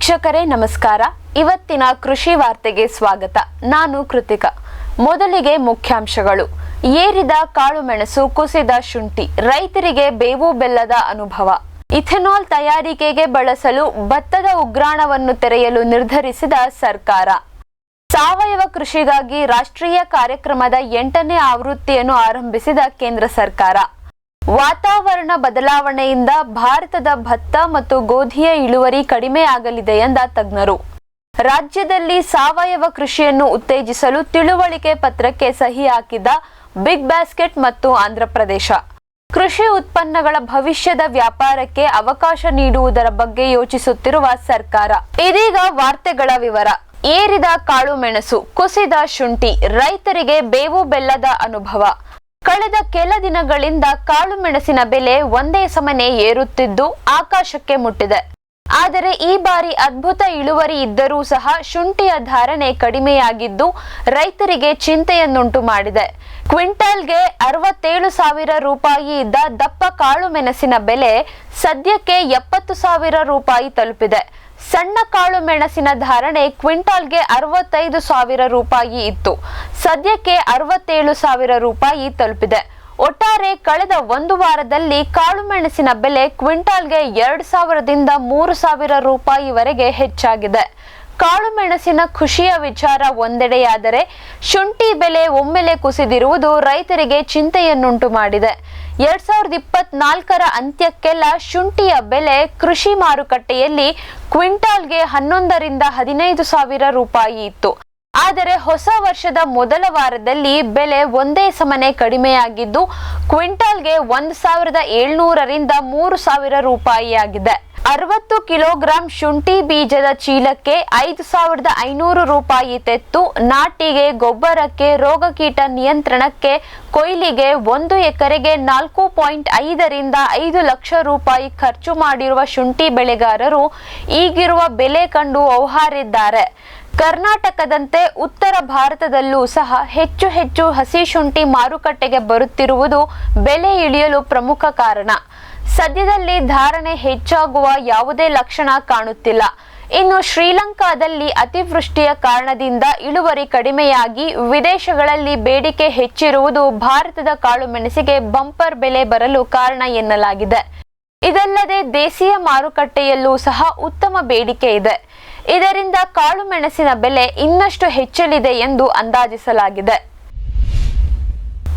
ವೀಕ್ಷಕರೇ ನಮಸ್ಕಾರ. ಇವತ್ತಿನ ಕೃಷಿ ವಾರ್ತೆಗೆ ಸ್ವಾಗತ. ನಾನು ಕೃತಿಕಾ. ಮೊದಲಿಗೆ ಮುಖ್ಯಾಂಶಗಳು. ಏರಿದ ಕಾಳುಮೆಣಸು, ಕುಸಿದ ಶುಂಠಿ, ರೈತರಿಗೆ ಬೇವು ಬೆಲ್ಲದ ಅನುಭವ. ಇಥೆನಾಲ್ ತಯಾರಿಕೆಗೆ ಬಳಸಲು ಭತ್ತದ ಉಗ್ರಾಣವನ್ನು ತೆರೆಯಲು ನಿರ್ಧರಿಸಿದ ಸರ್ಕಾರ. ಸಾವಯವ ಕೃಷಿಗಾಗಿ ರಾಷ್ಟ್ರೀಯ ಕಾರ್ಯಕ್ರಮದ 8ನೇ ಆವೃತ್ತಿಯನ್ನು ಆರಂಭಿಸಿದ ಕೇಂದ್ರ ಸರ್ಕಾರ. ವಾತಾವರಣ ಬದಲಾವಣೆಯಿಂದ ಭಾರತದ ಭತ್ತ ಮತ್ತು ಗೋಧಿಯ ಇಳುವರಿ ಕಡಿಮೆಯಾಗಲಿದೆ ಎಂದ ತಜ್ಞರು. ರಾಜ್ಯದಲ್ಲಿ ಸಾವಯವ ಕೃಷಿಯನ್ನು ಉತ್ತೇಜಿಸಲು ತಿಳುವಳಿಕೆ ಪತ್ರಕ್ಕೆ ಸಹಿ ಹಾಕಿದ ಬಿಗ್ ಬಾಸ್ಕೆಟ್ ಮತ್ತು ಆಂಧ್ರಪ್ರದೇಶ. ಕೃಷಿ ಉತ್ಪನ್ನಗಳ ಭವಿಷ್ಯದ ವ್ಯಾಪಾರಕ್ಕೆ ಅವಕಾಶ ನೀಡುವುದರ ಬಗ್ಗೆ ಯೋಚಿಸುತ್ತಿರುವ ಸರ್ಕಾರ. ಇದೀಗ ವಾರ್ತೆಗಳ ವಿವರ. ಏರಿದ ಕಾಳುಮೆಣಸು, ಕುಸಿದ ಶುಂಠಿ, ರೈತರಿಗೆ ಬೇವು ಬೆಲ್ಲದ ಅನುಭವ. ಕಳೆದ ಕೆಲ ದಿನಗಳಿಂದ ಕಾಳುಮೆಣಸಿನ ಬೆಲೆ ಒಂದೇ ಸಮನೆ ಏರುತ್ತಿದ್ದು ಆಕಾಶಕ್ಕೆ ಮುಟ್ಟಿದೆ. ಆದರೆ ಈ ಬಾರಿ ಅದ್ಭುತ ಇಳುವರಿ ಇದ್ದರೂ ಸಹ ಶುಂಠಿಯ ಧಾರಣೆ ಕಡಿಮೆಯಾಗಿದ್ದು ರೈತರಿಗೆ ಚಿಂತೆಯನ್ನುಂಟು ಮಾಡಿದೆ. ಕ್ವಿಂಟಾಲ್ಗೆ 67,000 ರೂಪಾಯಿ ಇದ್ದ ದಪ್ಪ ಕಾಳುಮೆಣಸಿನ ಬೆಲೆ ಸದ್ಯಕ್ಕೆ 70,000 ರೂಪಾಯಿ ತಲುಪಿದೆ. ಸಣ್ಣ ಕಾಳು ಮೆಣಸಿನ ಧಾರಣೆ ಕ್ವಿಂಟಾಲ್ಗೆ 65,000 ರೂಪಾಯಿ ಇತ್ತು. ಸದ್ಯಕ್ಕೆ 67,000 ರೂಪಾಯಿ ತಲುಪಿದೆ. ಒಟ್ಟಾರೆ ಕಳೆದ ಒಂದು ವಾರದಲ್ಲಿ ಕಾಳುಮೆಣಸಿನ ಬೆಲೆ ಕ್ವಿಂಟಾಲ್ಗೆ 2,000ದಿಂದ 3,000 ರೂಪಾಯಿವರೆಗೆ ಹೆಚ್ಚಾಗಿದೆ. ಕಾಳುಮೆಣಸಿನ ಖುಷಿಯ ವಿಚಾರ ಒಂದೆಡೆಯಾದರೆ ಶುಂಠಿ ಬೆಲೆ ಒಮ್ಮೆಲೆ ಕುಸಿದಿರುವುದು ರೈತರಿಗೆ ಚಿಂತೆಯನ್ನುಂಟು ಮಾಡಿದೆ. 2024ರ ಅಂತ್ಯಕ್ಕೆಲ್ಲ ಶುಂಠಿಯ ಬೆಲೆ ಕೃಷಿ ಮಾರುಕಟ್ಟೆಯಲ್ಲಿ ಕ್ವಿಂಟಾಲ್ಗೆ 11ರಿಂದ 15,000 ರೂಪಾಯಿ ಇತ್ತು. ಆದರೆ ಹೊಸ ವರ್ಷದ ಮೊದಲ ವಾರದಲ್ಲಿ ಬೆಲೆ ಒಂದೇ ಸಮನೆ ಕಡಿಮೆಯಾಗಿದ್ದು ಕ್ವಿಂಟಾಲ್ಗೆ 1,700ರಿಂದ 3,000 ರೂಪಾಯಿಯಾಗಿದೆ. 60 ಕಿಲೋಗ್ರಾಂ ಶುಂಠಿ ಬೀಜದ ಚೀಲಕ್ಕೆ 5,500 ರೂಪಾಯಿ ತೆತ್ತು, ನಾಟಿಗೆ, ಗೊಬ್ಬರಕ್ಕೆ, ರೋಗಕೀಟ ನಿಯಂತ್ರಣಕ್ಕೆ, ಕೊಯ್ಲಿಗೆ 1 ಎಕರೆಗೆ 4.5ರಿಂದ 5 ಲಕ್ಷ ರೂಪಾಯಿ ಖರ್ಚು ಮಾಡಿರುವ ಶುಂಠಿ ಬೆಳೆಗಾರರು ಈಗಿರುವ ಬೆಲೆ ಕಂಡು ಔಹಾರಿದ್ದಾರೆ. ಕರ್ನಾಟಕದಂತೆ ಉತ್ತರ ಭಾರತದಲ್ಲೂ ಸಹ ಹೆಚ್ಚು ಹಸಿ ಶುಂಠಿ ಮಾರುಕಟ್ಟೆಗೆ ಬರುತ್ತಿರುವುದು ಬೆಲೆ ಇಳಿಯಲು ಪ್ರಮುಖ ಕಾರಣ. ಸದ್ಯದಲ್ಲಿ ಧಾರಣೆ ಹೆಚ್ಚಾಗುವ ಯಾವುದೇ ಲಕ್ಷಣ ಕಾಣುತ್ತಿಲ್ಲ. ಇನ್ನು ಶ್ರೀಲಂಕಾದಲ್ಲಿ ಅತಿವೃಷ್ಟಿಯ ಕಾರಣದಿಂದ ಇಳುವರಿ ಕಡಿಮೆಯಾಗಿ ವಿದೇಶಗಳಲ್ಲಿ ಬೇಡಿಕೆ ಹೆಚ್ಚಿರುವುದು ಭಾರತದ ಕಾಳುಮೆಣಸಿಗೆ ಬಂಪರ್ ಬೆಲೆ ಬರಲು ಕಾರಣ ಎನ್ನಲಾಗಿದೆ. ಇದಲ್ಲದೆ ದೇಶೀಯ ಮಾರುಕಟ್ಟೆಯಲ್ಲೂ ಸಹ ಉತ್ತಮ ಬೇಡಿಕೆ ಇದೆ. ಇದರಿಂದ ಕಾಳುಮೆಣಸಿನ ಬೆಲೆ ಇನ್ನಷ್ಟು ಹೆಚ್ಚಲಿದೆ ಎಂದು ಅಂದಾಜಿಸಲಾಗಿದೆ.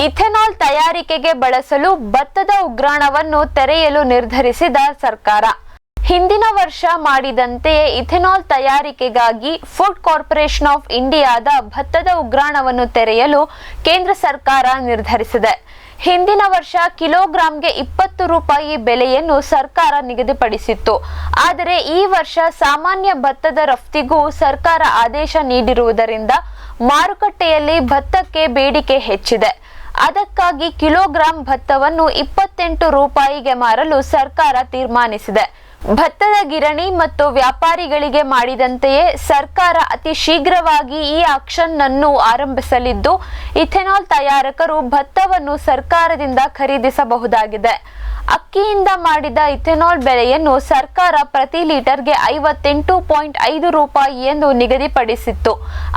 ಇಥೆನಾಲ್ ತಯಾರಿಕೆಗೆ ಬಳಸಲು ಭತ್ತದ ಉಗ್ರಾಣವನ್ನು ತೆರೆಯಲು ನಿರ್ಧರಿಸಿದ ಸರ್ಕಾರ. ಹಿಂದಿನ ವರ್ಷ ಮಾಡಿದಂತೆಯೇ ಇಥೆನಾಲ್ ತಯಾರಿಕೆಗಾಗಿ ಫುಡ್ ಕಾರ್ಪೊರೇಷನ್ ಆಫ್ ಇಂಡಿಯಾದ ಭತ್ತದ ಉಗ್ರಾಣವನ್ನು ತೆರೆಯಲು ಕೇಂದ್ರ ಸರ್ಕಾರ ನಿರ್ಧರಿಸಿದೆ. ಹಿಂದಿನ ವರ್ಷ ಕಿಲೋಗ್ರಾಂಗೆ 20 ರೂಪಾಯಿ ಬೆಲೆಯನ್ನು ಸರ್ಕಾರ ನಿಗದಿಪಡಿಸಿತ್ತು. ಆದರೆ ಈ ವರ್ಷ ಸಾಮಾನ್ಯ ಭತ್ತದ ರಫ್ತಿಗೂ ಸರ್ಕಾರ ಆದೇಶ ನೀಡಿರುವುದರಿಂದ ಮಾರುಕಟ್ಟೆಯಲ್ಲಿ ಭತ್ತಕ್ಕೆ ಬೇಡಿಕೆ ಹೆಚ್ಚಿದೆ. ಅದಕ್ಕಾಗಿ ಕಿಲೋಗ್ರಾಂ ಭತ್ತವನ್ನು 28 ರೂಪಾಯಿಗೆ ಮಾರಲು ಸರ್ಕಾರ ತೀರ್ಮಾನಿಸಿದೆ. ಭತ್ತದ ಗಿರಣಿ ಮತ್ತು ವ್ಯಾಪಾರಿಗಳಿಗೆ ಮಾಡಿದಂತೆಯೇ ಸರ್ಕಾರ ಅತಿ ಶೀಘ್ರವಾಗಿ ಈ ಆಕ್ಷನ್ ಅನ್ನು ಆರಂಭಿಸಲಿದ್ದು ಇಥೆನಾಲ್ ತಯಾರಕರು ಭತ್ತವನ್ನು ಸರ್ಕಾರದಿಂದ ಖರೀದಿಸಬಹುದಾಗಿದೆ. ಅಕ್ಕಿಯಿಂದ ಮಾಡಿದ ಇಥೆನಾಲ್ ಬೆಲೆಯನ್ನು ಸರ್ಕಾರ ಪ್ರತಿ ಲೀಟರ್ಗೆ 58.5 ರೂಪಾಯಿ ಎಂದು ನಿಗದಿಪಡಿಸಿತ್ತು.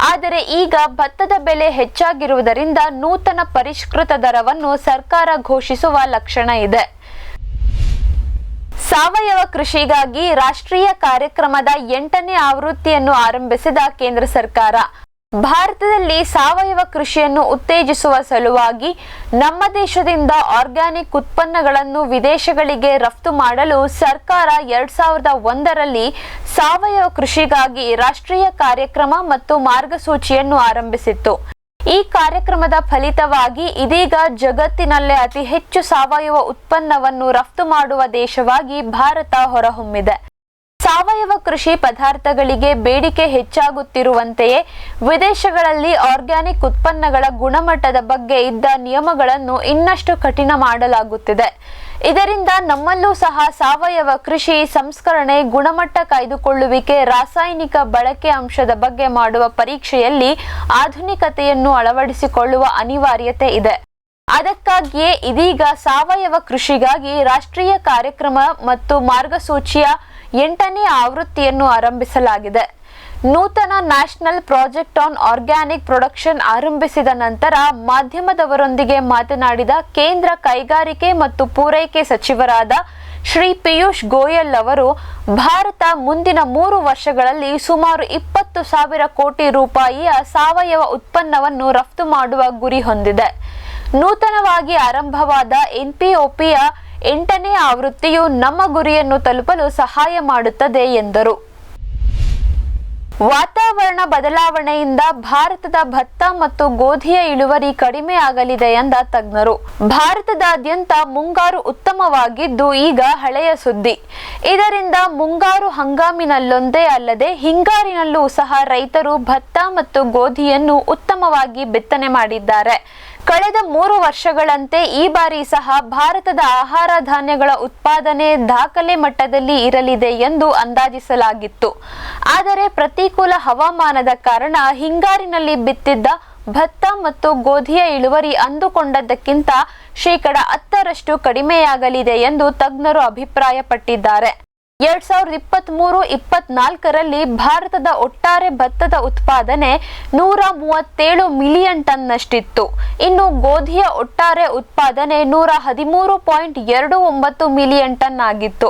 ಆದರೆ ಈಗ ಭತ್ತದ ಬೆಲೆ ಹೆಚ್ಚಾಗಿರುವುದರಿಂದ ನೂತನ ಪರಿಷ್ಕೃತ ದರವನ್ನು ಸರ್ಕಾರ ಘೋಷಿಸುವ ಲಕ್ಷಣ ಇದೆ. ಸಾವಯವ ಕೃಷಿಗಾಗಿ ರಾಷ್ಟ್ರೀಯ ಕಾರ್ಯಕ್ರಮದ 8ನೇ ಆವೃತ್ತಿಯನ್ನು ಆರಂಭಿಸಿದ ಕೇಂದ್ರ ಸರ್ಕಾರ. ಭಾರತದಲ್ಲಿ ಸಾವಯವ ಕೃಷಿಯನ್ನು ಉತ್ತೇಜಿಸುವ ಸಲುವಾಗಿ ನಮ್ಮ ದೇಶದಿಂದ ಆರ್ಗ್ಯಾನಿಕ್ ಉತ್ಪನ್ನಗಳನ್ನು ವಿದೇಶಗಳಿಗೆ ರಫ್ತು ಮಾಡಲು ಸರ್ಕಾರ 2001ರಲ್ಲಿ ಸಾವಯವ ಕೃಷಿಗಾಗಿ ರಾಷ್ಟ್ರೀಯ ಕಾರ್ಯಕ್ರಮ ಮತ್ತು ಮಾರ್ಗಸೂಚಿಯನ್ನು ಆರಂಭಿಸಿತ್ತು. ಈ ಕಾರ್ಯಕ್ರಮದ ಫಲಿತವಾಗಿ ಇದೀಗ ಜಗತ್ತಿನಲ್ಲೇ ಅತಿ ಹೆಚ್ಚು ಸಾವಯವ ಉತ್ಪನ್ನವನ್ನು ರಫ್ತು ಮಾಡುವ ದೇಶವಾಗಿ ಭಾರತ ಹೊರಹೊಮ್ಮಿದೆ. ಸಾವಯವ ಕೃಷಿ ಪದಾರ್ಥಗಳಿಗೆ ಬೇಡಿಕೆ ಹೆಚ್ಚಾಗುತ್ತಿರುವಂತೆಯೇ ವಿದೇಶಗಳಲ್ಲಿ ಆರ್ಗ್ಯಾನಿಕ್ ಉತ್ಪನ್ನಗಳ ಗುಣಮಟ್ಟದ ಬಗ್ಗೆ ಇದ್ದ ನಿಯಮಗಳನ್ನು ಇನ್ನಷ್ಟು ಕಠಿಣ ಮಾಡಲಾಗುತ್ತಿದೆ. ಇದರಿಂದ ನಮ್ಮಲ್ಲೂ ಸಹ ಸಾವಯವ ಕೃಷಿ, ಸಂಸ್ಕರಣೆ, ಗುಣಮಟ್ಟ ಕಾಯ್ದುಕೊಳ್ಳುವಿಕೆ, ರಾಸಾಯನಿಕ ಬಳಕೆ ಅಂಶದ ಬಗ್ಗೆ ಮಾಡುವ ಪರೀಕ್ಷೆಯಲ್ಲಿ ಆಧುನಿಕತೆಯನ್ನು ಅಳವಡಿಸಿಕೊಳ್ಳುವ ಅನಿವಾರ್ಯತೆ ಇದೆ. ಅದಕ್ಕಾಗಿಯೇ ಇದೀಗ ಸಾವಯವ ಕೃಷಿಗಾಗಿ ರಾಷ್ಟ್ರೀಯ ಕಾರ್ಯಕ್ರಮ ಮತ್ತು ಮಾರ್ಗಸೂಚಿಯ 8ನೇ ಆವೃತ್ತಿಯನ್ನು ಆರಂಭಿಸಲಾಗಿದೆ. ನೂತನ national project on organic production ಆರಂಭಿಸಿದ ನಂತರ ಮಾಧ್ಯಮದವರೊಂದಿಗೆ ಮಾತನಾಡಿದ ಕೇಂದ್ರ ಕೈಗಾರಿಕೆ ಮತ್ತು ಪೂರೈಕೆ ಸಚಿವರಾದ ಶ್ರೀ ಪಿಯೂಷ್ ಗೋಯಲ್ ಅವರು, ಭಾರತ ಮುಂದಿನ 3 ವರ್ಷಗಳಲ್ಲಿ ಸುಮಾರು 20,000 ಕೋಟಿ ರೂಪಾಯಿಯ ಸಾವಯವ ಉತ್ಪನ್ನವನ್ನು ರಫ್ತು ಮಾಡುವ ಗುರಿ ಹೊಂದಿದೆ. ನೂತನವಾಗಿ ಆರಂಭವಾದ ಎನ್ಪಿಒಪಿಯ 8ನೇ ಆವೃತ್ತಿಯು ನಮ್ಮ ಗುರಿಯನ್ನು ತಲುಪಲು ಸಹಾಯ ಮಾಡುತ್ತದೆ ಎಂದರು. ವಾತಾವರಣ ಬದಲಾವಣೆಯಿಂದ ಭಾರತದ ಭತ್ತ ಮತ್ತು ಗೋಧಿಯ ಇಳುವರಿ ಕಡಿಮೆ ಆಗಲಿದೆ ಎಂದ ತಜ್ಞರು. ಭಾರತದಾದ್ಯಂತ ಮುಂಗಾರು ಉತ್ತಮವಾಗಿದ್ದು ಈಗ ಹಳೆಯ ಸುದ್ದಿ. ಇದರಿಂದ ಮುಂಗಾರು ಹಂಗಾಮಿನಲ್ಲೊಂದೇ ಅಲ್ಲದೆ ಹಿಂಗಾರಿನಲ್ಲೂ ಸಹ ರೈತರು ಭತ್ತ ಮತ್ತು ಗೋಧಿಯನ್ನು ಉತ್ತಮವಾಗಿ ಬಿತ್ತನೆ ಮಾಡಿದ್ದಾರೆ. ಕಳೆದ 3 ವರ್ಷಗಳಂತೆ ಈ ಬಾರಿ ಸಹ ಭಾರತದ ಆಹಾರ ಧಾನ್ಯಗಳ ಉತ್ಪಾದನೆ ದಾಖಲೆ ಮಟ್ಟದಲ್ಲಿ ಇರಲಿದೆ ಎಂದು ಅಂದಾಜಿಸಲಾಗಿತ್ತು. ಆದರೆ ಪ್ರತಿಕೂಲ ಹವಾಮಾನದ ಕಾರಣ ಹಿಂಗಾರಿನಲ್ಲಿ ಬಿತ್ತಿದ್ದ ಭತ್ತ ಮತ್ತು ಗೋಧಿಯ ಇಳುವರಿ ಅಂದುಕೊಂಡದ್ದಕ್ಕಿಂತ ಶೇಕಡ 10ರಷ್ಟು ಕಡಿಮೆಯಾಗಲಿದೆ ಎಂದು ತಜ್ಞರು ಅಭಿಪ್ರಾಯಪಟ್ಟಿದ್ದಾರೆ. 2023-24ರಲ್ಲಿ ಭಾರತದ ಒಟ್ಟಾರೆ ಭತ್ತದ ಉತ್ಪಾದನೆ 137 ಮಿಲಿಯನ್ ಟನ್ನಷ್ಟಿತ್ತು. ಇನ್ನು ಗೋಧಿಯ ಒಟ್ಟಾರೆ ಉತ್ಪಾದನೆ 113.29 ಮಿಲಿಯನ್ ಟನ್ ಆಗಿತ್ತು.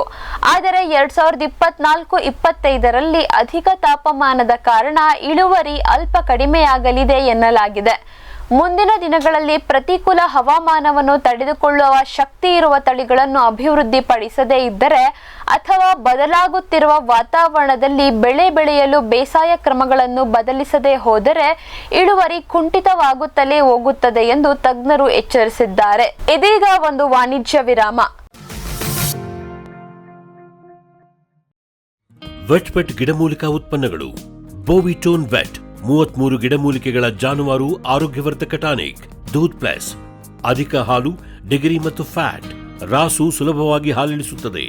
ಆದರೆ 2024-25ರಲ್ಲಿ ಅಧಿಕ ತಾಪಮಾನದ ಕಾರಣ ಇಳುವರಿ ಅಲ್ಪ ಕಡಿಮೆಯಾಗಲಿದೆ ಎನ್ನಲಾಗಿದೆ. ಮುಂದಿನ ದಿನಗಳಲ್ಲಿ ಪ್ರತಿಕೂಲ ಹವಾಮಾನವನ್ನು ತಡೆದುಕೊಳ್ಳುವ ಶಕ್ತಿ ಇರುವ ತಳಿಗಳನ್ನು ಅಭಿವೃದ್ಧಿಪಡಿಸದೇ ಇದ್ದರೆ ಅಥವಾ ಬದಲಾಗುತ್ತಿರುವ ವಾತಾವರಣದಲ್ಲಿ ಬೆಳೆ ಬೆಳೆಯಲು ಬೇಸಾಯ ಕ್ರಮಗಳನ್ನು ಬದಲಿಸದೇ ಹೋದರೆ ಇಳುವರಿ ಕುಂಠಿತವಾಗುತ್ತಲೇ ಹೋಗುತ್ತದೆ ಎಂದು ತಜ್ಞರು ಎಚ್ಚರಿಸಿದ್ದಾರೆ. ಇದೀಗ ಒಂದು ವಾಣಿಜ್ಯ ವಿರಾಮ. ವೆಟ್ಪೆಟ್ ಗಿಡಮೂಲಿಕಾ ಉತ್ಪನ್ನಗಳು. ಬೋವಿಟೋನ್ ವೆಟ್ 33 ಗಿಡಮೂಲಿಕೆಗಳ ಜಾನುವಾರು ಆರೋಗ್ಯವರ್ಧಕ ಟಾನಿಕ್. ದೂದ್ ಪ್ಲಸ್ ಅಧಿಕ ಹಾಲು, ಡಿಗ್ರಿ ಮತ್ತು ಫ್ಯಾಟ್, ರಾಸು ಸುಲಭವಾಗಿ ಹಾಲಿಳಿಸುತ್ತದೆ.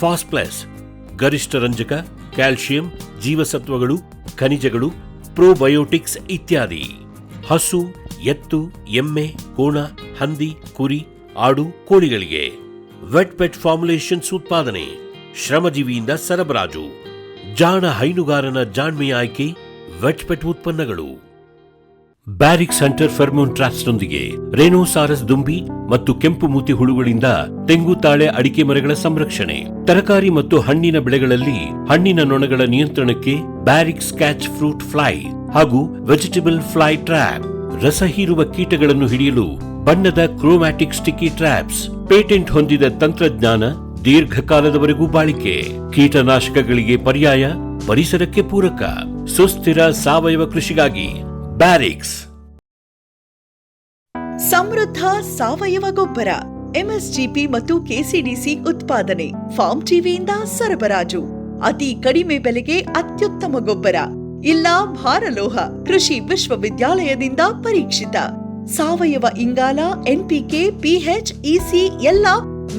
ಫಾಸ್ಟ್ ಪ್ಲಸ್ ಗರಿಷ್ಠ ರಂಜಕ, ಕ್ಯಾಲ್ಸಿಯಂ, ಜೀವಸತ್ವಗಳು, ಖನಿಜಗಳು, ಪ್ರೋಬಯೋಟಿಕ್ಸ್ ಇತ್ಯಾದಿ. ಹಸು, ಎತ್ತು, ಎಮ್ಮೆ, ಕೋಣ, ಹಂದಿ, ಕುರಿ, ಆಡು, ಕೋಳಿಗಳಿಗೆ. ವೆಟ್ಪೆಟ್ ಫಾರ್ಮುಲೇಷನ್ಸ್ ಉತ್ಪಾದನೆ, ಶ್ರಮಜೀವಿಯಿಂದ ಸರಬರಾಜು. ಜಾಣ ಹೈನುಗಾರನ ಜಾಣ್ಮೆಯ ಆಯ್ಕೆ ವೆಟ್ಪೆಟ್ ಉತ್ಪನ್ನಗಳು. ಬ್ಯಾರಿಕ್ಸ್ ಹಂಟರ್ ಫೆರ್ಮೋನ್ ಟ್ರಾಪ್ಸ್ನೊಂದಿಗೆ ರೇನೋಸಾರಸ್ ದುಂಬಿ ಮತ್ತು ಕೆಂಪು ಮೂತಿ ಹುಳುಗಳಿಂದ ತೆಂಗು, ತಾಳೆ, ಅಡಿಕೆ ಮರಗಳ ಸಂರಕ್ಷಣೆ. ತರಕಾರಿ ಮತ್ತು ಹಣ್ಣಿನ ಬೆಳೆಗಳಲ್ಲಿ ಹಣ್ಣಿನ ನೊಣಗಳ ನಿಯಂತ್ರಣಕ್ಕೆ ಬ್ಯಾರಿಕ್ಸ್ ಕ್ಯಾಚ್ ಫ್ರೂಟ್ ಫ್ಲೈ ಹಾಗೂ ವೆಜಿಟೇಬಲ್ ಫ್ಲೈ ಟ್ರ್ಯಾಪ್. ರಸ ಹೀರುವ ಕೀಟಗಳನ್ನು ಹಿಡಿಯಲು ಬಣ್ಣದ ಕ್ರೋಮ್ಯಾಟಿಕ್ ಸ್ಟಿಕ್ಕಿ ಟ್ರ್ಯಾಪ್ಸ್. ಪೇಟೆಂಟ್ ಹೊಂದಿದ ತಂತ್ರಜ್ಞಾನ, ದೀರ್ಘಕಾಲದವರೆಗೂ ಬಾಳಿಕೆ. ಕೀಟನಾಶಕಗಳಿಗೆ ಪರ್ಯಾಯ, ಪರಿಸರಕ್ಕೆ ಪೂರಕ. ಸುಸ್ಥಿರ ಸಾವಯವ ಕೃಷಿಗಾಗಿ ಬ್ಯಾರಿಕ್ಸ್. ಸಮೃದ್ಧ ಸಾವಯವ ಗೊಬ್ಬರ, ಎಂಎಸ್ಜಿಪಿ ಮತ್ತು ಕೆಸಿಡಿಸಿ ಉತ್ಪಾದನೆ, ಫಾರ್ಮ್ ಟಿವಿಯಿಂದ ಸರಬರಾಜು. ಅತಿ ಕಡಿಮೆ ಬೆಲೆಗೆ ಅತ್ಯುತ್ತಮ ಗೊಬ್ಬರ. ಇಲ್ಲ ಭಾರಲೋಹ, ಕೃಷಿ ವಿಶ್ವವಿದ್ಯಾಲಯದಿಂದ ಪರೀಕ್ಷಿತ. ಸಾವಯವ ಇಂಗಾಲ, ಎನ್ಪಿಕೆ, ಪಿಎಚ್, ಇಸಿ ಎಲ್ಲ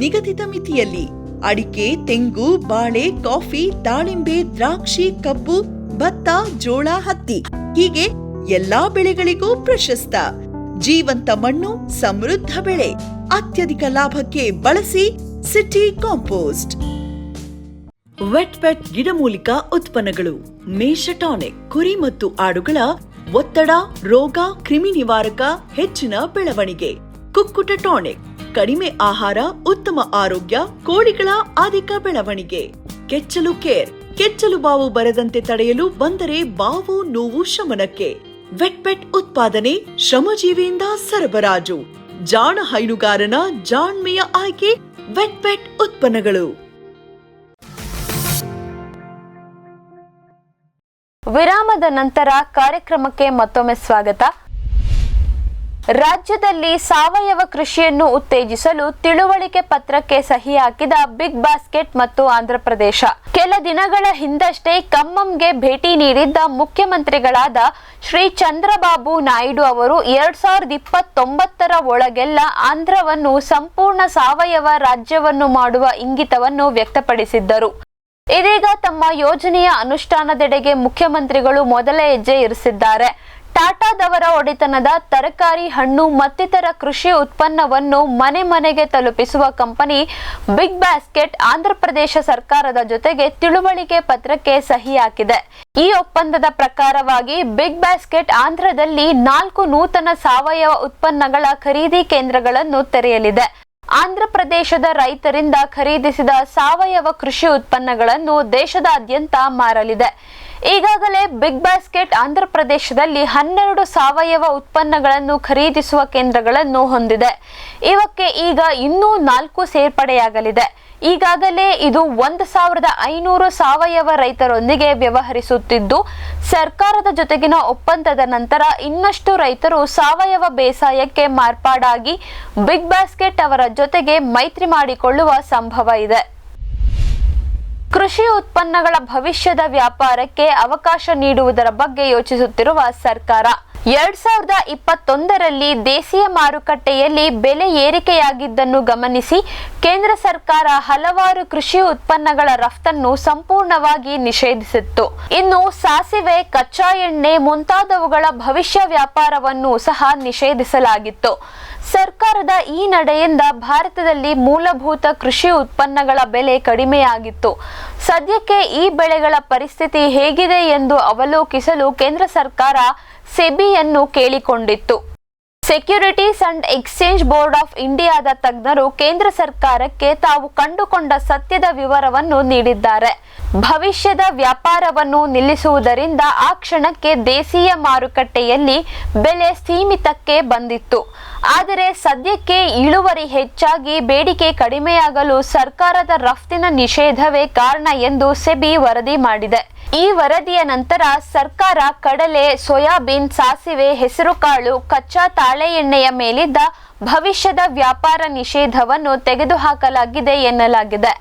ನಿಗದಿತ ಮಿತಿಯಲ್ಲಿ. ಅಡಿಕೆ, ತೆಂಗು, ಬಾಳೆ, ಕಾಫಿ, ದಾಳಿಂಬೆ, ದ್ರಾಕ್ಷಿ, ಕಬ್ಬು, ಭತ್ತ, ಜೋಳ, ಹತ್ತಿ ಹೀಗೆ ಎಲ್ಲಾ ಬೆಳೆಗಳಿಗೂ ಪ್ರಶಸ್ತ. ಜೀವಂತ ಮಣ್ಣು, ಸಮೃದ್ಧ ಬೆಳೆ. ಅತ್ಯಧಿಕ ಲಾಭಕ್ಕೆ ಬಳಸಿ ಸಿಟಿ ಕಾಂಪೋಸ್ಟ್. ವೆಟ್ಪೆಟ್ ಗಿಡಮೂಲಿಕಾ ಉತ್ಪನ್ನಗಳು. ಮೇಷ ಟಾನಿಕ್, ಕುರಿ ಮತ್ತು ಆಡುಗಳ ಒತ್ತಡ, ರೋಗ, ಕ್ರಿಮಿ ನಿವಾರಕ, ಹೆಚ್ಚಿನ ಬೆಳವಣಿಗೆ. ಕುಕ್ಕುಟ ಟಾನಿಕ್, ಕಡಿಮೆ ಆಹಾರ, ಉತ್ತಮ ಆರೋಗ್ಯ, ಕೋಳಿಗಳ ಅಧಿಕ ಬೆಳವಣಿಗೆ. ಕೆಚ್ಚಲು ಕೇರ್, ಕೆಚ್ಚಲು ಬಾವು ಬರದಂತೆ ತಡೆಯಲು, ಬಂದರೆ ಬಾವು ನೋವು ಶಮನಕ್ಕೆ. ವೆಟ್ಪೆಟ್ ಉತ್ಪಾದನೆ, ಶ್ರಮಜೀವಿಯಿಂದ ಸರಬರಾಜು. ಜಾಣ ಹೈನುಗಾರನ ಜಾಣ್ಮೆಯ ಆಯ್ಕೆ ವೆಟ್ಪೆಟ್ ಉತ್ಪನ್ನಗಳು. ವಿರಾಮದ ನಂತರ ಕಾರ್ಯಕ್ರಮಕ್ಕೆ ಮತ್ತೊಮ್ಮೆ ಸ್ವಾಗತ. ರಾಜ್ಯದಲ್ಲಿ ಸಾವಯವ ಕೃಷಿಯನ್ನು ಉತ್ತೇಜಿಸಲು ತಿಳುವಳಿಕೆ ಪತ್ರಕ್ಕೆ ಸಹಿ ಹಾಕಿದ ಬಿಗ್ ಬಾಸ್ಕೆಟ್ ಮತ್ತು ಆಂಧ್ರಪ್ರದೇಶ. ಕೆಲ ದಿನಗಳ ಹಿಂದಷ್ಟೇ ಖಮ್మంಗೆ ಭೇಟಿ ನೀಡಿದ್ದ ಮುಖ್ಯಮಂತ್ರಿಗಳಾದ ಶ್ರೀ ಚಂದ್ರಬಾಬು ನಾಯ್ಡು ಅವರು 2029ರ ಒಳಗೆಲ್ಲ ಆಂಧ್ರವನ್ನು ಸಂಪೂರ್ಣ ಸಾವಯವ ರಾಜ್ಯವನ್ನು ಮಾಡುವ ಇಂಗಿತವನ್ನು ವ್ಯಕ್ತಪಡಿಸಿದ್ದರು. ಇದೀಗ ತಮ್ಮ ಯೋಜನೆಯ ಅನುಷ್ಠಾನದೆಡೆಗೆ ಮುಖ್ಯಮಂತ್ರಿಗಳು ಮೊದಲ ಹೆಜ್ಜೆ ಇರಿಸಿದ್ದಾರೆ. ಟಾಟಾದವರ ಒಡೆತನದ ತರಕಾರಿ, ಹಣ್ಣು ಮತ್ತಿತರ ಕೃಷಿ ಉತ್ಪನ್ನವನ್ನು ಮನೆ ಮನೆಗೆ ತಲುಪಿಸುವ ಕಂಪನಿ ಬಿಗ್ ಬಾಸ್ಕೆಟ್ ಆಂಧ್ರಪ್ರದೇಶ ಸರ್ಕಾರದ ಜೊತೆಗೆ ತಿಳುವಳಿಕೆ ಪತ್ರಕ್ಕೆ ಸಹಿ ಹಾಕಿದೆ. ಈ ಒಪ್ಪಂದದ ಪ್ರಕಾರವಾಗಿ ಬಿಗ್ ಬಾಸ್ಕೆಟ್ ಆಂಧ್ರದಲ್ಲಿ 4 ನೂತನ ಸಾವಯವ ಉತ್ಪನ್ನಗಳ ಖರೀದಿ ಕೇಂದ್ರಗಳನ್ನು ತೆರೆಯಲಿದೆ. ಆಂಧ್ರಪ್ರದೇಶದ ರೈತರಿಂದ ಖರೀದಿಸಿದ ಸಾವಯವ ಕೃಷಿ ಉತ್ಪನ್ನಗಳನ್ನು ದೇಶದಾದ್ಯಂತ ಮಾರಲಿದೆ. ಈಗಾಗಲೇ ಬಿಗ್ ಬಾಸ್ಕೆಟ್ ಆಂಧ್ರಪ್ರದೇಶದಲ್ಲಿ 12 ಸಾವಯವ ಉತ್ಪನ್ನಗಳನ್ನು ಖರೀದಿಸುವ ಕೇಂದ್ರಗಳನ್ನು ಹೊಂದಿದೆ. ಇವಕ್ಕೆ ಈಗ ಇನ್ನೂ 4 ಸೇರ್ಪಡೆಯಾಗಲಿದೆ. ಈಗಾಗಲೇ ಇದು 1500 ಸಾವಯವ ರೈತರೊಂದಿಗೆ ವ್ಯವಹರಿಸುತ್ತಿದ್ದು, ಸರ್ಕಾರದ ಜೊತೆಗಿನ ಒಪ್ಪಂದದ ನಂತರ ಇನ್ನಷ್ಟು ರೈತರು ಸಾವಯವ ಬೇಸಾಯಕ್ಕೆ ಮಾರ್ಪಾಡಾಗಿ ಬಿಗ್ ಬಾಸ್ಕೆಟ್ ಅವರ ಜೊತೆಗೆ ಮೈತ್ರಿ ಮಾಡಿಕೊಳ್ಳುವ ಸಂಭವ ಇದೆ. ಕೃಷಿ ಉತ್ಪನ್ನಗಳ ಭವಿಷ್ಯದ ವ್ಯಾಪಾರಕ್ಕೆ ಅವಕಾಶ ನೀಡುವುದರ ಬಗ್ಗೆ ಯೋಚಿಸುತ್ತಿರುವ ಸರ್ಕಾರ 2021ರಲ್ಲಿ ದೇಶೀಯ ಮಾರುಕಟ್ಟೆಯಲ್ಲಿ ಬೆಲೆ ಏರಿಕೆಯಾಗಿದ್ದನ್ನು ಗಮನಿಸಿ ಕೇಂದ್ರ ಸರ್ಕಾರ ಹಲವಾರು ಕೃಷಿ ಉತ್ಪನ್ನಗಳ ರಫ್ತನ್ನು ಸಂಪೂರ್ಣವಾಗಿ ನಿಷೇಧಿಸಿತ್ತು. ಇನ್ನು ಸಾಸಿವೆ, ಕಚ್ಚಾ ಎಣ್ಣೆ ಮುಂತಾದವುಗಳ ಭವಿಷ್ಯ ವ್ಯಾಪಾರವನ್ನು ಸಹ ನಿಷೇಧಿಸಲಾಗಿತ್ತು. ಸರ್ಕಾರದ ಈ ನಡೆಯಿಂದ ಭಾರತದಲ್ಲಿ ಮೂಲಭೂತ ಕೃಷಿ ಉತ್ಪನ್ನಗಳ ಬೆಲೆ ಕಡಿಮೆಯಾಗಿತ್ತು. ಸದ್ಯಕ್ಕೆ ಈ ಬೆಳೆಗಳ ಪರಿಸ್ಥಿತಿ ಹೇಗಿದೆ ಎಂದು ಅವಲೋಕಿಸಲು ಕೇಂದ್ರ ಸರ್ಕಾರ ಸೆಬಿಯನ್ನು ಕೇಳಿಕೊಂಡಿತ್ತು. Securities and exchange board of ಇಂಡಿಯಾದ ತಜ್ಞರು ಕೇಂದ್ರ ಸರ್ಕಾರಕ್ಕೆ ತಾವು ಕಂಡುಕೊಂಡ ಸತ್ಯದ ವಿವರವನ್ನು ನೀಡಿದ್ದಾರೆ. ಭವಿಷ್ಯದ ವ್ಯಾಪಾರವನ್ನು ನಿಲ್ಲಿಸುವುದರಿಂದ ಆ ಕ್ಷಣಕ್ಕೆ ದೇಶೀಯ ಮಾರುಕಟ್ಟೆಯಲ್ಲಿ ಬೆಲೆ ಸೀಮಿತಕ್ಕೆ ಬಂದಿತ್ತು. ಆದರೆ ಸದ್ಯಕ್ಕೆ ಇಳುವರಿ ಹೆಚ್ಚಾಗಿ ಬೇಡಿಕೆ ಕಡಿಮೆಯಾಗಲು ಸರ್ಕಾರದ ರಫ್ತಿನ ನಿಷೇಧವೇ ಕಾರಣ ಎಂದು ಸೆಬಿ ವರದಿ ಮಾಡಿದೆ. ಈ ವರದಿಯ ನಂತರ ಸರ್ಕಾರ ಕಡಲೆ, ಸೋಯಾಬೀನ್, ಸಾಸಿವೆ, ಹೆಸರುಕಾಳು, ಕಚ್ಚಾ ತಾಳೆ ಎಣ್ಣೆಯ ಮೇಲಿದ್ದ ಭವಿಷ್ಯದ ವ್ಯಾಪಾರ ನಿಷೇಧವನ್ನು ತೆಗೆದುಹಾಕಲಾಗಿದೆ ಎನ್ನಲಾಗಿದೆ.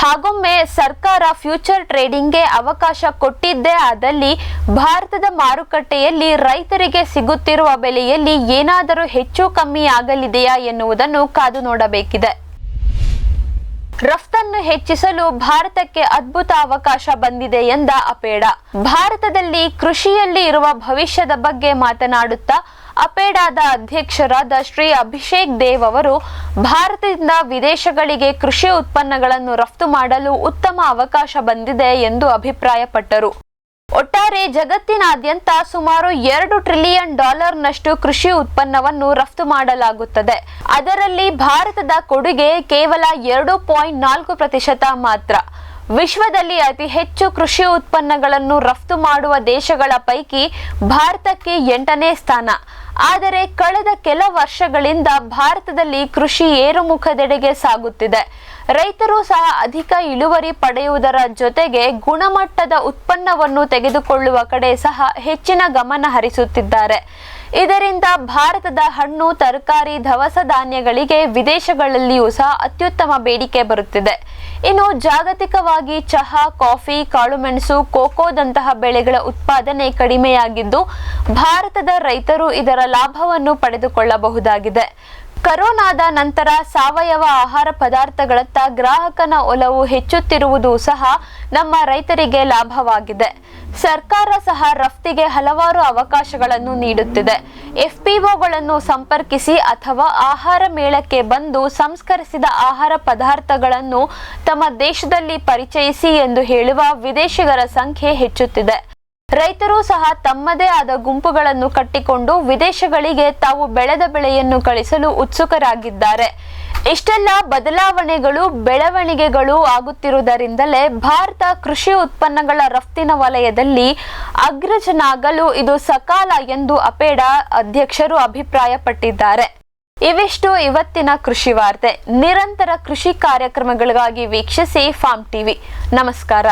ಹಾಗೊಮ್ಮೆ ಸರ್ಕಾರ ಫ್ಯೂಚರ್ ಟ್ರೇಡಿಂಗ್ಗೆ ಅವಕಾಶ ಕೊಟ್ಟಿದ್ದೇ ಆದಲ್ಲಿ ಭಾರತದ ಮಾರುಕಟ್ಟೆಯಲ್ಲಿ ರೈತರಿಗೆ ಸಿಗುತ್ತಿರುವ ಬೆಲೆಯಲ್ಲಿ ಏನಾದರೂ ಹೆಚ್ಚು ಕಮ್ಮಿ ಆಗಲಿದೆಯಾ ಎನ್ನುವುದನ್ನು ಕಾದು ನೋಡಬೇಕಿದೆ. ರಫ್ತನ್ನು ಹೆಚ್ಚಿಸಲು ಭಾರತಕ್ಕೆ ಅದ್ಭುತ ಅವಕಾಶ ಬಂದಿದೆ ಎಂದ ಅಪೇಡ. ಭಾರತದಲ್ಲಿ ಕೃಷಿಯಲ್ಲಿ ಇರುವ ಭವಿಷ್ಯದ ಬಗ್ಗೆ ಮಾತನಾಡುತ್ತಾ ಅಪೇಡಾದ ಅಧ್ಯಕ್ಷರಾದ ಶ್ರೀ ಅಭಿಷೇಕ್ ದೇವ್ ಅವರು ಭಾರತದಿಂದ ವಿದೇಶಗಳಿಗೆ ಕೃಷಿ ಉತ್ಪನ್ನಗಳನ್ನು ರಫ್ತು ಮಾಡಲು ಉತ್ತಮ ಅವಕಾಶ ಬಂದಿದೆ ಎಂದು ಅಭಿಪ್ರಾಯಪಟ್ಟರು. ಒಟ್ಟಾರೆ ಜಗತ್ತಿನಾದ್ಯಂತ ಸುಮಾರು $2 ಟ್ರಿಲಿಯನ್ ನಷ್ಟು ಕೃಷಿ ಉತ್ಪನ್ನವನ್ನು ರಫ್ತು ಮಾಡಲಾಗುತ್ತದೆ. ಅದರಲ್ಲಿ ಭಾರತದ ಕೊಡುಗೆ ಕೇವಲ 2.4% ಮಾತ್ರ. ವಿಶ್ವದಲ್ಲಿ ಅತಿ ಹೆಚ್ಚು ಕೃಷಿ ಉತ್ಪನ್ನಗಳನ್ನು ರಫ್ತು ಮಾಡುವ ದೇಶಗಳ ಪೈಕಿ ಭಾರತಕ್ಕೆ 8ನೇ ಸ್ಥಾನ. ಆದರೆ ಕಳೆದ ಕೆಲ ವರ್ಷಗಳಿಂದ ಭಾರತದಲ್ಲಿ ಕೃಷಿ ಏರುಮುಖದೆಡೆಗೆ ಸಾಗುತ್ತಿದೆ. ರೈತರು ಸಹ ಅಧಿಕ ಇಳುವರಿ ಪಡೆಯುವುದರ ಜೊತೆಗೆ ಗುಣಮಟ್ಟದ ಉತ್ಪನ್ನವನ್ನು ತೆಗೆದುಕೊಳ್ಳುವ ಕಡೆ ಸಹ ಹೆಚ್ಚಿನ ಗಮನ ಹರಿಸುತ್ತಿದ್ದಾರೆ. ಇದರಿಂದ ಭಾರತದ ಹಣ್ಣು, ತರಕಾರಿ, ದವಸ ಧಾನ್ಯಗಳಿಗೆ ವಿದೇಶಗಳಲ್ಲಿಯೂ ಸಹ ಅತ್ಯುತ್ತಮ ಬೇಡಿಕೆ ಬರುತ್ತಿದೆ. ಇನ್ನು ಜಾಗತಿಕವಾಗಿ ಚಹಾ, ಕಾಫಿ, ಕಾಳುಮೆಣಸು, ಕೋಕೋದಂತಹ ಬೆಳೆಗಳ ಉತ್ಪಾದನೆ ಕಡಿಮೆಯಾಗಿದ್ದು ಭಾರತದ ರೈತರು ಇದರ ಲಾಭವನ್ನು ಪಡೆದುಕೊಳ್ಳಬಹುದಾಗಿದೆ. ಕರೋನಾದ ನಂತರ ಸಾವಯವ ಆಹಾರ ಪದಾರ್ಥಗಳತ್ತ ಗ್ರಾಹಕನ ಒಲವು ಹೆಚ್ಚುತ್ತಿರುವುದು ಸಹ ನಮ್ಮ ರೈತರಿಗೆ ಲಾಭವಾಗಿದೆ. ಸರ್ಕಾರ ಸಹ ರಫ್ತಿಗೆ ಹಲವಾರು ಅವಕಾಶಗಳನ್ನು ನೀಡುತ್ತಿದೆ. FPOಗಳನ್ನು ಸಂಪರ್ಕಿಸಿ ಅಥವಾ ಆಹಾರ ಮೇಳಕ್ಕೆ ಬಂದು ಸಂಸ್ಕರಿಸಿದ ಆಹಾರ ಪದಾರ್ಥಗಳನ್ನು ತಮ್ಮ ದೇಶದಲ್ಲಿ ಪರಿಚಯಿಸಿ ಎಂದು ಹೇಳುವ ವಿದೇಶಿಗರ ಸಂಖ್ಯೆ ಹೆಚ್ಚುತ್ತಿದೆ. ರೈತರು ಸಹ ತಮ್ಮದೇ ಆದ ಗುಂಪುಗಳನ್ನು ಕಟ್ಟಿಕೊಂಡು ವಿದೇಶಗಳಿಗೆ ತಾವು ಬೆಳೆದ ಬೆಳೆಯನ್ನು ಕಳಿಸಲು ಉತ್ಸುಕರಾಗಿದ್ದಾರೆ. ಇಷ್ಟೆಲ್ಲ ಬದಲಾವಣೆಗಳು, ಬೆಳವಣಿಗೆಗಳು ಆಗುತ್ತಿರುವುದರಿಂದಲೇ ಭಾರತ ಕೃಷಿ ಉತ್ಪನ್ನಗಳ ರಫ್ತಿನ ವಲಯದಲ್ಲಿ ಅಗ್ರಜನಾಗಲು ಇದು ಸಕಾಲ ಎಂದು ಅಪೇಡ ಅಧ್ಯಕ್ಷರು ಅಭಿಪ್ರಾಯಪಟ್ಟಿದ್ದಾರೆ. ಇವಿಷ್ಟು ಇವತ್ತಿನ ಕೃಷಿ ವಾರ್ತೆ. ನಿರಂತರ ಕೃಷಿ ಕಾರ್ಯಕ್ರಮಗಳಿಗಾಗಿ ವೀಕ್ಷಿಸಿ ಫಾರ್ಮ್ ಟಿವಿ. ನಮಸ್ಕಾರ.